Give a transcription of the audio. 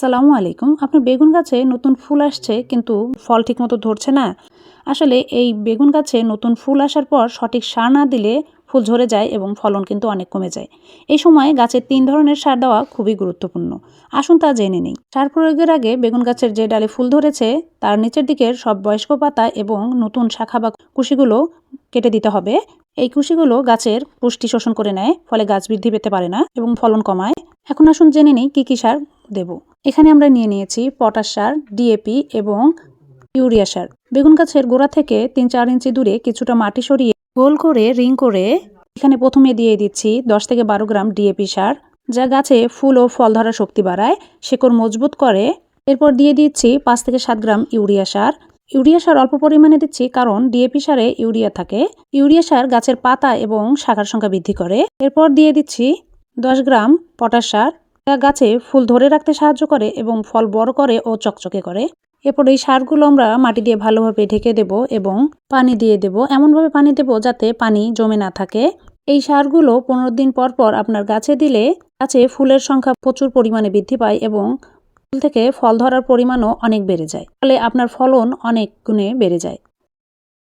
আসসালামু আলাইকুম। আপনার বেগুন গাছে নতুন ফুল আসছে কিন্তু ফল ঠিকমতো ধরছে না। আসলে এই বেগুন গাছে নতুন ফুল আসার পর সঠিক সার না দিলে ফুল ঝরে যায় এবং ফলন কিন্তু অনেক কমে যায়। এই সময় গাছের ৩ ধরনের সার দেওয়া খুবই গুরুত্বপূর্ণ। আসুন তা জেনে নেই। সার প্রয়োগের আগে বেগুন গাছের যে ডালে ফুল ধরেছে তার নিচের দিকের সব বয়স্ক পাতা এবং নতুন শাখা বা কুশিগুলো কেটে দিতে হবে। এই কুশিগুলো গাছের পুষ্টি শোষণ করে নেয়, ফলে গাছ বৃদ্ধি পেতে পারে না এবং ফলন কমায়। এখন আসুন জেনে নিই কী কী সার দেব। এখানে আমরা নিয়ে নিয়েছি পটাশ সার, ডিএপি এবং ইউরিয়া সার। বেগুন গাছের গোড়া থেকে ৩-৪ ইঞ্চি দূরে কিছুটা মাটি সরিয়ে গোল করে রিং করে এখানে প্রথমে দিয়ে দিচ্ছি 10 থেকে 12 গ্রাম ডিএপি সার, যা গাছে ফুল ও ফল ধরার শক্তি বাড়ায়, শেকড় মজবুত করে। এরপর দিয়ে দিচ্ছি 5 থেকে 7 গ্রাম ইউরিয়া সার। ইউরিয়া সার অল্প পরিমাণে দিচ্ছি কারণ ডিএপি সারে ইউরিয়া থাকে। ইউরিয়া সার গাছের পাতা এবং শাখার সংখ্যা বৃদ্ধি করে। এরপর দিয়ে দিচ্ছি 10 গ্রাম পটাশ সার, যা গাছে ফুল ধরে রাখতে সাহায্য করে এবং ফল বড় করে ও চকচকে করে। এরপর এই সারগুলো আমরা মাটি দিয়ে ভালোভাবে ঢেকে দেব এবং পানি দিয়ে দেব। এমনভাবে পানি দেব যাতে পানি জমে না থাকে। এই সারগুলো 15 দিন পর পর আপনার গাছে দিলে গাছে ফুলের সংখ্যা প্রচুর পরিমাণে বৃদ্ধি পায় এবং ফুল থেকে ফল ধরার পরিমাণও অনেক বেড়ে যায়, ফলে আপনার ফলন অনেক গুণে বেড়ে যায়।